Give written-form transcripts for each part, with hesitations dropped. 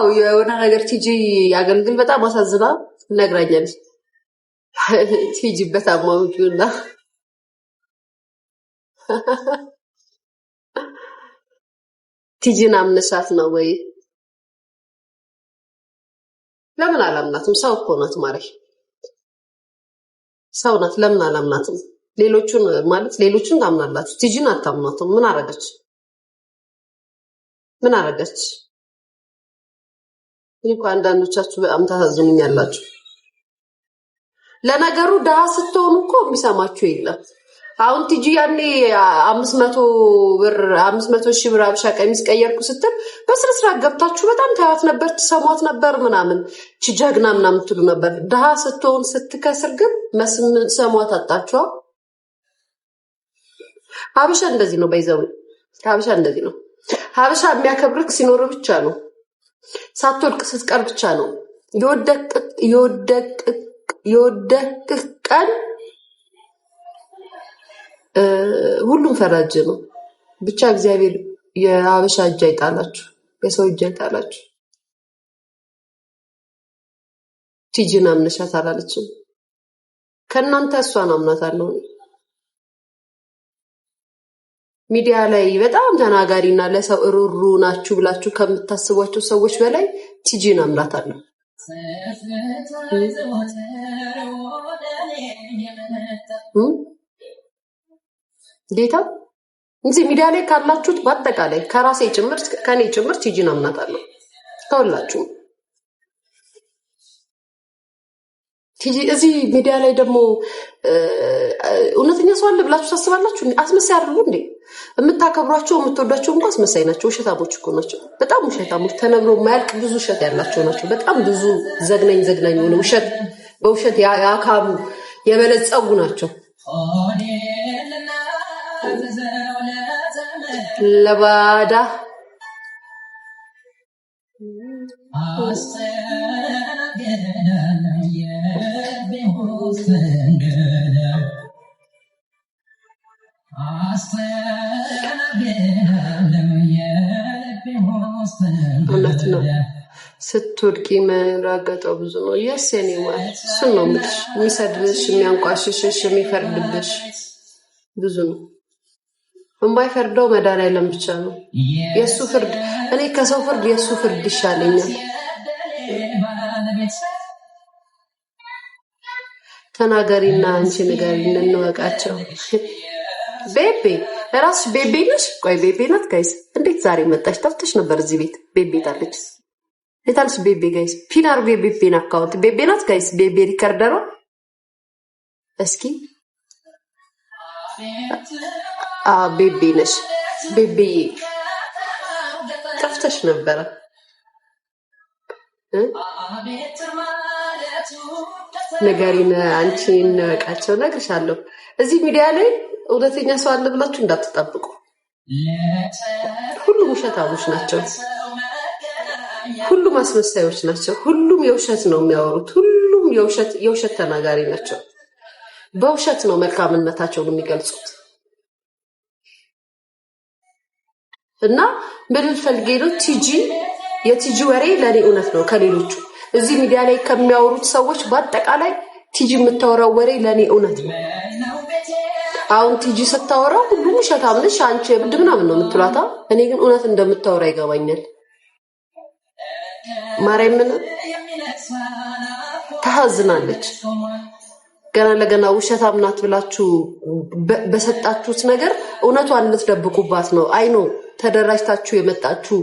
አዎ የሆነ ነገር ቲጂ ያገልግል በጣም አሳዝና ነግራኛለች። ቲጂ በጣም ማውጁና ቲጂን አምነሻት ነው ወይ? ለምን አላምናትም? ሰው እኮ ናት ማረሽ፣ ሰው ናት። ለምን አላምናትም? ሌሎቹን ማለት ሌሎቹን ታምናላችሁ፣ ቲጂን አታምናትም። ምን አረገች? ምን አረገች? ይሄ አንዳንዶቻችሁ በጣም ታሳዝኑኛላችሁ። ለነገሩ ደሃ ስትሆኑ እኮ የሚሰማችሁ የለም። አሁን ቲጂ ያኔ 500 ሺህ ብር አብሻ ቀሚስ ቀየርኩ ስትል በስነ ስርዓት ገብታችሁ በጣም ታያት ነበር፣ ትሰሟት ነበር ምናምን ችጀግና ምናምን ትሉ ነበር። ደሃ ስትሆን ስትከስር ግን ሰሟት አጣችሁ። ሀበሻ እንደዚህ ነው። ባይዘው ሀበሻ እንደዚህ ነው። ሀበሻ የሚያከብርክ ሲኖር ብቻ ነው። ሳትወድቅ ስትቀር ብቻ ነው። የወደቅ ቀን ሁሉም ፈራጅ ነው። ብቻ እግዚአብሔር የሀበሻ እጅ አይጣላችሁ፣ የሰው እጅ አይጣላችሁ። ቲጂን አምነሻት አላለችም። ከእናንተ እሷን አምናታለሁ። ሚዲያ ላይ በጣም ተናጋሪና ለሰው ሩሩ ናችሁ ብላችሁ ከምታስቧቸው ሰዎች በላይ ቲጂን አምናታለሁ። ጌታ እዚህ ሚዲያ ላይ ካላችሁት በአጠቃላይ ከራሴ ጭምር ከኔ ጭምር ቲጂን አምናታለሁ። ከሁላችሁ ቲጂ እዚህ ሚዲያ ላይ ደግሞ እውነተኛ ሰው አለ ብላችሁ ታስባላችሁ? አስመሳይ አይደሉ እንዴ? የምታከብሯቸው የምትወዷቸው እንኳን አስመሳይ ናቸው። ውሸታሞች እኮ ናቸው። በጣም ውሸታሞች፣ ተነግሮ የማያልቅ ብዙ ውሸት ያላቸው ናቸው። በጣም ብዙ ዘግናኝ የሆነ ውሸት በውሸት ያካሙ የበለጸጉ ናቸው። ለባዳ እውነት ነው። ስትወድቂ መራገጠው ብዙ ነው። የኔ ማለት እሱን ነው የምልሽ። የሚሰድብሽ፣ የሚያንቋሽሽሽ፣ የሚፈርድብሽ ብዙ ነው። የማይፈርደው መድኃኒዓለም ብቻ ነው። የእሱ ፍርድ እኔ ከሰው ፍርድ የእሱ ፍርድ ይሻለኛል። ተናገሪና አንቺ ንገሪን እንወቃቸው። ቤቤ ራስሽ ቤቤ ነሽ? ቆይ ቤቤ ናት ጋይስ። እንዴት ዛሬ መጣሽ? ጠፍተሽ ነበር እዚህ ቤት። ቤቤ ታለች። የታለች ቤቤ ጋይስ? ፒናር ቤቤን አካውንት ቤቤ ናት ጋይስ። ቤቤ ሪከርደሯ እስኪ ቤቤ ነሽ? ቤቤ ጠፍተሽ ነበረ። ንገሪን አንቺ እንወቃቸው። እነግርሻለሁ እዚህ ሚዲያ ላይ እውነተኛ ሰው አለ ብላችሁ እንዳትጠብቁ። ሁሉም ውሸታሞች ናቸው። ሁሉም አስመሳዮች ናቸው። ሁሉም የውሸት ነው የሚያወሩት። ሁሉም የውሸት ተናጋሪ ናቸው። በውሸት ነው መልካምነታቸውን የሚገልጹት። እና ምን ፈልጌ ነው የቲጂ ወሬ ለኔ እውነት ነው ከሌሎቹ እዚህ ሚዲያ ላይ ከሚያወሩት ሰዎች በአጠቃላይ ቲጂ የምታወራው ወሬ ለኔ እውነት ነው። አሁን ቲጂ ስታወራው ሁሉም ውሸታም ነሽ አንቺ እብድ ምናምን ነው የምትሏታ። እኔ ግን እውነት እንደምታወራ ይገባኛል። ማርያምን ታዝናለች። ገና ለገና ውሸታም ናት ብላችሁ በሰጣችሁት ነገር እውነቷን ልትደብቁባት ነው። አይኖ ተደራጅታችሁ የመጣችሁ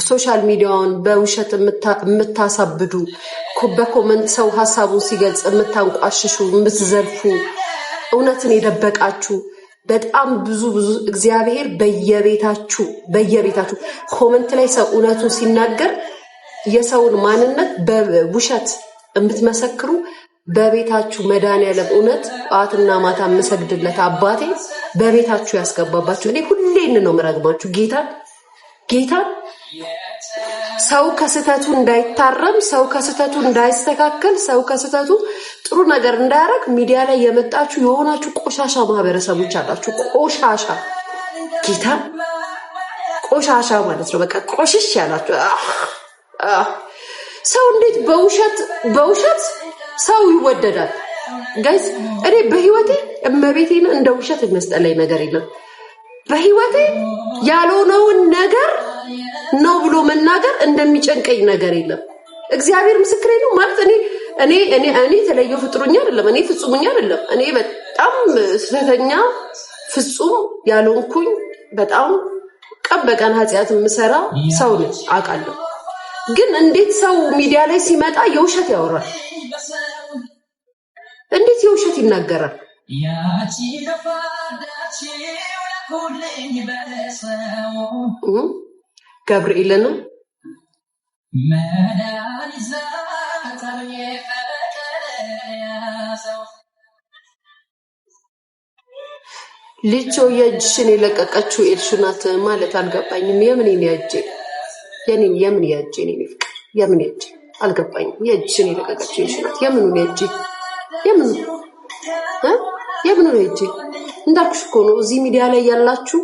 ሶሻል ሚዲያውን በውሸት የምታሳብዱ፣ በኮመንት ሰው ሐሳቡን ሲገልጽ የምታንቋሽሹ፣ የምትዘልፉ፣ እውነትን የደበቃችሁ በጣም ብዙ እግዚአብሔር በየቤታችሁ ኮመንት ላይ ሰው እውነቱን ሲናገር የሰውን ማንነት በውሸት የምትመሰክሩ በቤታችሁ መድኃኒዓለም እውነት ጧትና ማታ የምሰግድለት አባቴ በቤታችሁ ያስገባባችሁ። እኔ ሁሌን ነው የምረግማችሁ ጌታን ሰው ከስተቱ እንዳይታረም፣ ሰው ከስተቱ እንዳይስተካከል፣ ሰው ከስተቱ ጥሩ ነገር እንዳያረግ ሚዲያ ላይ የመጣችሁ የሆናችሁ ቆሻሻ ማህበረሰቦች አላችሁ። ቆሻሻ ማለት ነው። በቃ ቆሽሽ ያላችሁ ሰው እንዴት በውሸት ሰው ይወደዳል? ጋይስ እኔ በህይወቴ እመቤቴን እንደ ውሸት የሚያስጠላኝ ነገር የለም። በህይወቴ ያልሆነውን ነገር ነው ብሎ መናገር እንደሚጨንቀኝ ነገር የለም። እግዚአብሔር ምስክሬ ነው። ማለት እኔ ተለየው ፍጥሩኛ አይደለም፣ እኔ ፍጹምኛ አይደለም። እኔ በጣም ስለተኛ ፍጹም ያልሆንኩኝ በጣም ቀን በቀን ኃጢአት የምሰራ ሰው ነኝ አውቃለሁ። ግን እንዴት ሰው ሚዲያ ላይ ሲመጣ የውሸት ያወራል? እንዴት የውሸት ይናገራል? ገብርኤልን ልጆ የእጅሽን የለቀቀችው ኤልሹ ናት ማለት አልገባኝም። የምን የእጄ የምን የእጄ ነው ፍቅር የምን የእጄ አልገባኝም። የእጅሽን የለቀቀችው ኤልሹ ናት። የምን የእጄ የምን የእጄ እንዳልኩሽ እኮ ነው። እዚህ ሚዲያ ላይ ያላችሁ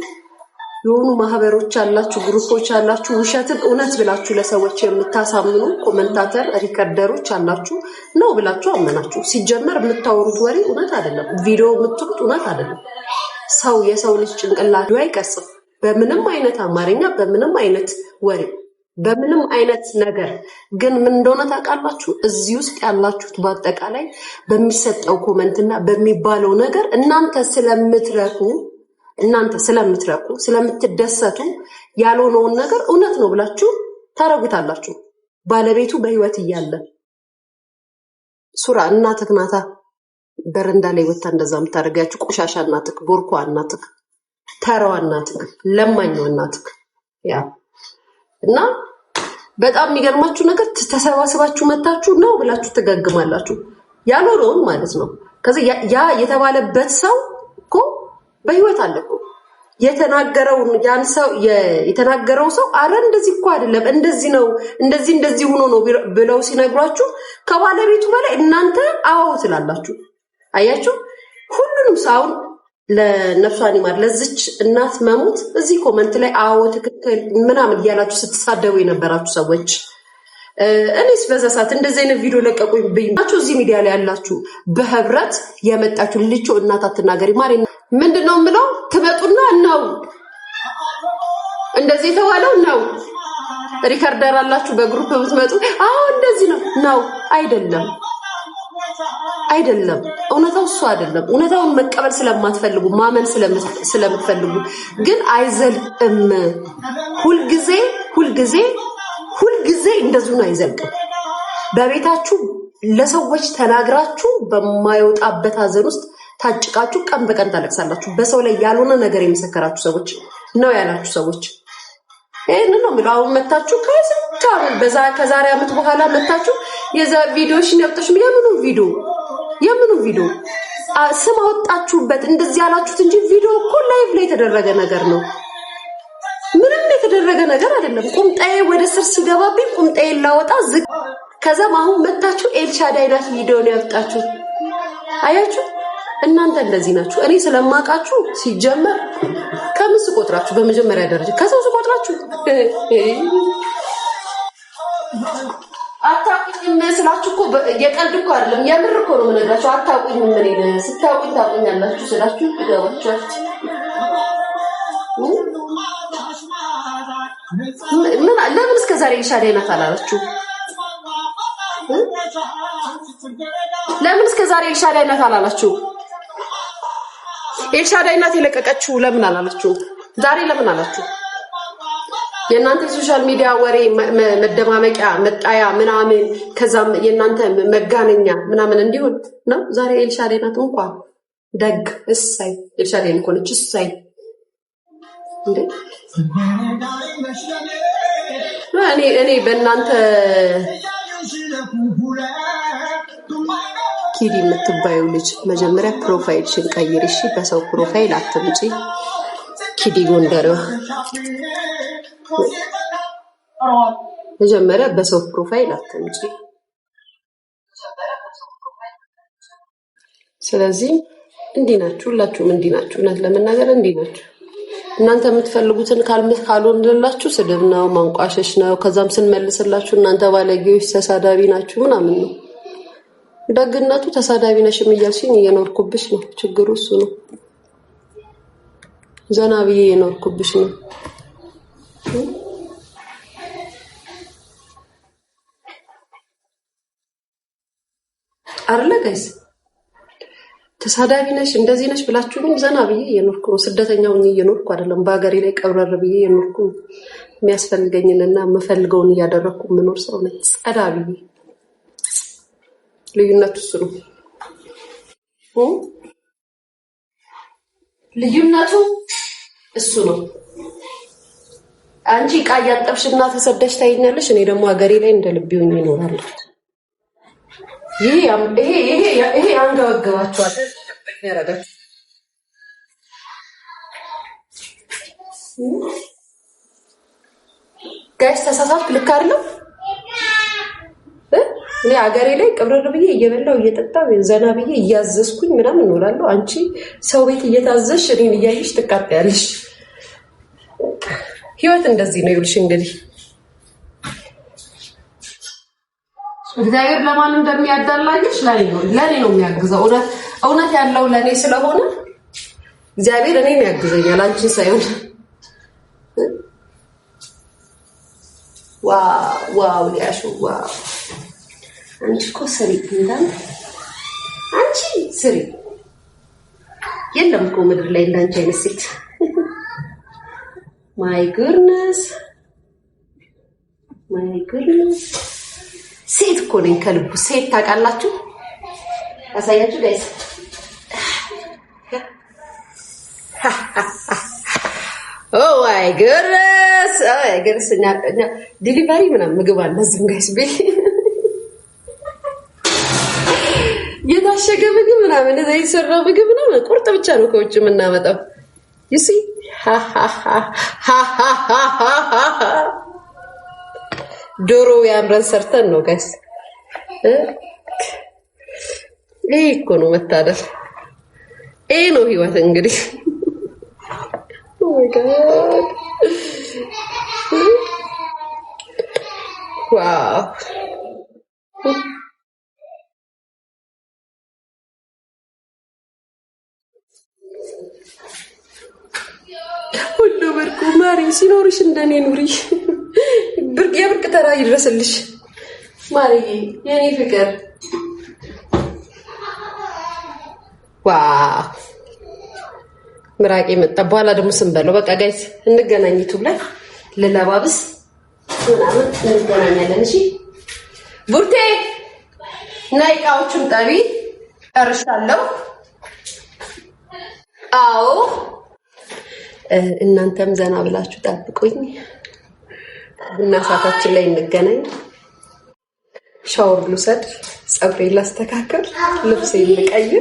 የሆኑ ማህበሮች አላችሁ፣ ግሩፖች አላችሁ፣ ውሸትን እውነት ብላችሁ ለሰዎች የምታሳምኑ ኮመንታተር ሪከርደሮች አላችሁ። ነው ብላችሁ አመናችሁ። ሲጀመር የምታወሩት ወሬ እውነት አይደለም። ቪዲዮ የምትሉት እውነት አይደለም። ሰው የሰው ልጅ ጭንቅላት አይቀርጽም። በምንም አይነት አማርኛ፣ በምንም አይነት ወሬ፣ በምንም አይነት ነገር። ግን ምን እንደሆነ ታውቃላችሁ? እዚህ ውስጥ ያላችሁት በአጠቃላይ በሚሰጠው ኮመንትና በሚባለው ነገር እናንተ ስለምትደሰቱ ያልሆነውን ነገር እውነት ነው ብላችሁ ታረጉታላችሁ። ባለቤቱ በህይወት እያለ ሱራ እናትህ ናታ በረንዳ ላይ ወጣ እንደዛ የምታደርጋችሁ ቆሻሻ እናትህ፣ ቦርኳ እናትህ፣ ተራዋ እናትህ፣ ለማኛው እናትህ። ያ እና በጣም የሚገርማችሁ ነገር ተሰባስባችሁ መታችሁ ነው ብላችሁ ተጋግማላችሁ ያልሆነውን ማለት ነው። ከዚህ ያ የተባለበት ሰው እኮ በህይወት አለ እኮ። የተናገረው ሰው አረ እንደዚህ እኮ አይደለም እንደዚህ ነው እንደዚህ ሆኖ ነው ብለው ሲነግሯችሁ ከባለቤቱ በላይ እናንተ አዎ ትላላችሁ። አያችሁ? ሁሉንም ሰው ለነፍሷን ይማር ለዚች እናት መሞት እዚህ ኮመንት ላይ አዎ ትክክል ምናምን እያላችሁ ስትሳደቡ የነበራችሁ ሰዎች እኔስ በዛ ሰዓት እንደዚህ አይነት ቪዲዮ ለቀቁኝ ብያችሁ እዚህ ሚዲያ ላይ ያላችሁ በህብረት የመጣችሁ ልጅ እናት አትናገሪ ማሪ ምንድነው የምለው? ትመጡና ነው እንደዚህ የተባለው ነው ሪከርደር አላችሁ በግሩፕ ብትመጡ አዎ እንደዚህ ነው አይደለም። እውነታው እሱ አይደለም። እውነታውን መቀበል ስለማትፈልጉ ማመን ስለምትፈልጉ ግን አይዘልቅም። ሁልጊዜ እንደዚህ ነው አይዘልቅም። በቤታችሁ ለሰዎች ተናግራችሁ በማይወጣበት ሀዘን ውስጥ ታጭቃችሁ ቀን በቀን ታለቅሳላችሁ። በሰው ላይ ያልሆነ ነገር የሚሰከራችሁ ሰዎች ነው ያላችሁ ሰዎች ይሄን ነው ምለው። አሁን መታችሁ ከዛሬ ዓመት በኋላ መታችሁ የዛ ቪዲዮሽን ያወጣችሁ የምኑ ቪዲዮ ስም አወጣችሁበት እንደዚህ ያላችሁት እንጂ ቪዲዮ እኮ ላይቭ ላይ የተደረገ ነገር ነው። ምንም የተደረገ ነገር አይደለም። ቁምጣዬ ወደ ስር ሲገባብኝ ቁምጣዬ ላወጣ ዝቅ ከዛም አሁን መታችሁ ኤልሻዳይ ናት ቪዲዮ ነው ያወጣችሁ። አያችሁ? እናንተ እንደዚህ ናችሁ። እኔ ስለማውቃችሁ ሲጀመር ከምስ ቆጥራችሁ በመጀመሪያ ደረጃ ከሰው ቆጥራችሁ አታውቁኝም ስላችሁ እኮ የቀልድ እኮ አይደለም የምር እኮ ነው የምነግራችሁ። አታውቁኝም ምን ስታውቁኝ ታውቁኛላችሁ ስላችሁ ይገባችኋል። ለምን እስከ ዛሬ ኤልሻዳይ ናት አላላችሁ? ለምን እስከ ዛሬ ኤልሻዳይ ናት አላላችሁ? ኤልሻዳይ ናት የለቀቀችው ለምን አላላችሁ? ዛሬ ለምን አላችሁ? የእናንተ ሶሻል ሚዲያ ወሬ መደማመቂያ መጣያ ምናምን ከዛም የእናንተ መጋነኛ ምናምን እንዲሆን ነው። ዛሬ ኤልሻዳይ ናት እንኳን ደግ እሳይ ኤልሻዳይ እንኳንች እሳይ እንዴ እኔ በእናንተ ኪዲ የምትባየው ልጅ መጀመሪያ ፕሮፋይልሽን ቀይሪ እሺ። በሰው ፕሮፋይል አትምጪ ኪዲ ጎንደሬዋ። መጀመሪያ በሰው ፕሮፋይል አትምጪ። ስለዚህ እንዲህ ናችሁ፣ ሁላችሁም እንዲህ ናችሁ። እውነት ለመናገር እንዲህ ናችሁ። እናንተ የምትፈልጉትን ካልሆነላችሁ ስድብ ነው፣ ማንቋሸሽ ነው። ከዛም ስንመልስላችሁ እናንተ ባለጌዎች ተሳዳቢ ናችሁ ምናምን ነው። ደግነቱ ተሳዳቢ ነሽም እያልሽኝ እየኖርኩብሽ ነው። ችግሩ እሱ ነው። ዘና ብዬ እየኖርኩብሽ ነው። አይደለ ጋይስ? ተሳዳቢ ነሽ እንደዚህ ነሽ ብላችሁኝ ዘና ብዬ እየኖርኩ ነው። ስደተኛው እየኖርኩ አይደለም። በአገሬ ላይ ቀብረር ብዬ እየኖርኩ የሚያስፈልገኝንና የምፈልገውን እያደረኩ የምኖር ሰው ነኝ። ጸዳ ብዬ ልዩነቱ እሱ ነው። ልዩነቱ እሱ ነው። አንቺ ዕቃ እያጠብሽና ተሰደሽ ታይኛለሽ። እኔ ደግሞ ሀገሬ ላይ እንደ ልቤ ሆኜ እኖራለሁ። ይሄ አንገበገባችኋል። ያረጋችሁ ጋይስ ተሳሳትኩ። ልክ አይደለም። እኔ ሀገሬ ላይ ቅብርር ብዬ እየበላው እየጠጣው ዘና ብዬ እያዘዝኩኝ ምናምን እኖራለሁ። አንቺ ሰው ቤት እየታዘዝሽ እኔን እያየሽ ትቃጠያለሽ። ህይወት እንደዚህ ነው። ይኸውልሽ እንግዲህ እግዚአብሔር ለማን እንደሚያዳላልሽ ለኔ ነው የሚያግዘው። እውነት ያለው ለኔ ስለሆነ እግዚአብሔር እኔን ያግዘኛል፣ አንቺን ሳይሆን። ዋው ሊያሹ ዋው! አንቺ እኮ ስሪ እንዳንተ አንቺ ስሪ። የለም እኮ ምድር ላይ እንዳንቺ አይነት ሴት። ማይ ጉድነስ ሴት እኮ ነኝ ከልቡ ሴት። ታውቃላችሁ? አሳያችሁ ጋይስ። ኦ ማይ ጉድነስ እኛ ዲሊቨሪ ምናምን ምግብ አለ እዚህም ጋይስ ቤት የታሸገ ምግብ ምናምን እዛ የተሰራ ምግብ ምናምን ቁርጥ ብቻ ነው ከውጭ የምናመጣው። ይሲ ዶሮ ያምረን ሰርተን ነው ጋይስ። ይሄ እኮ ነው መታደል። ይሄ ነው ህይወት እንግዲህ። ኦ ማይ ጋድ ዋው! ሁሉ ብርቁ ማሪ ሲኖርሽ እንደኔ ኑሪ። የብርቅ ተራ ይድረስልሽ ማሪዬ የኔ ፍቅር። ዋው! ምራቄ መጣ። በኋላ ደግሞ ስንበለው በቃ ጋይስ እንገናኝ። ዩቲዩብ ላይ ልለባብስ ምናምን እንገናኛለን። እሺ ቡርቴ ናይ እቃዎቹን ጠቢ ጨርሻለሁ። አዎ እናንተም ዘና ብላችሁ ጠብቁኝ። እና ሰዓታችን ላይ እንገናኝ። ሻወር ልውሰድ፣ ፀጉሬን ላስተካከል፣ ልብሴን ልቀይር።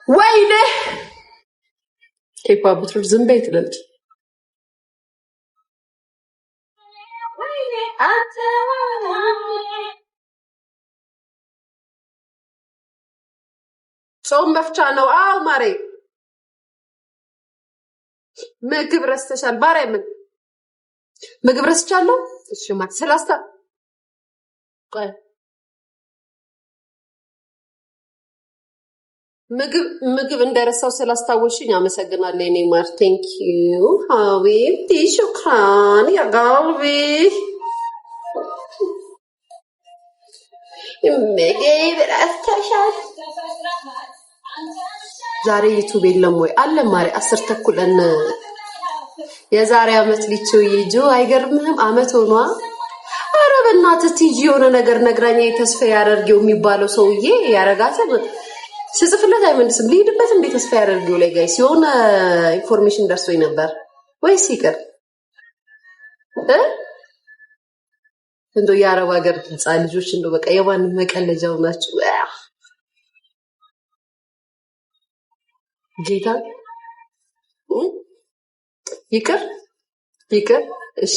ወይኔ ኬፓ ብትሉ ዝም በይ ትላለች። ሰው መፍቻ ነው። አው ማሬ ምግብ ረስተሻል። ባሬ ምን ምግብ ረስቻለሁ? እሺ ማለት ስላስታ ቆይ ምግብ እንደረሳው ስላስታወሽኝ አመሰግናለሁ። እኔ ማር ቴንክ ዩ ሀቢብቲ ሹክራን ያ ጋልቢ ምግብ ረስተሻል። ዛሬ ዩቲዩብ የለም ወይ? አለ ማሪ 10 ተኩለን የዛሬ አመት ሊቹ ይጁ አይገርምህም? አመት ሆኗ። ኧረ በእናትህ ቲጂ የሆነ ነገር ነግራኛ ተስፋ ያደርገው የሚባለው ሰውዬ ያረጋተ ስጽፍለት አይመልስም። ልሂድበት እንዴ ተስፋ ያደርገው ላይ ጋይስ የሆነ ኢንፎርሜሽን ደርሶኝ ነበር ወይስ ይቀር እንደው የአረብ ሀገር ህፃን ልጆች እንደው በቃ የማን መቀለጃው ናቸው። ጌታ ይቅር እሺ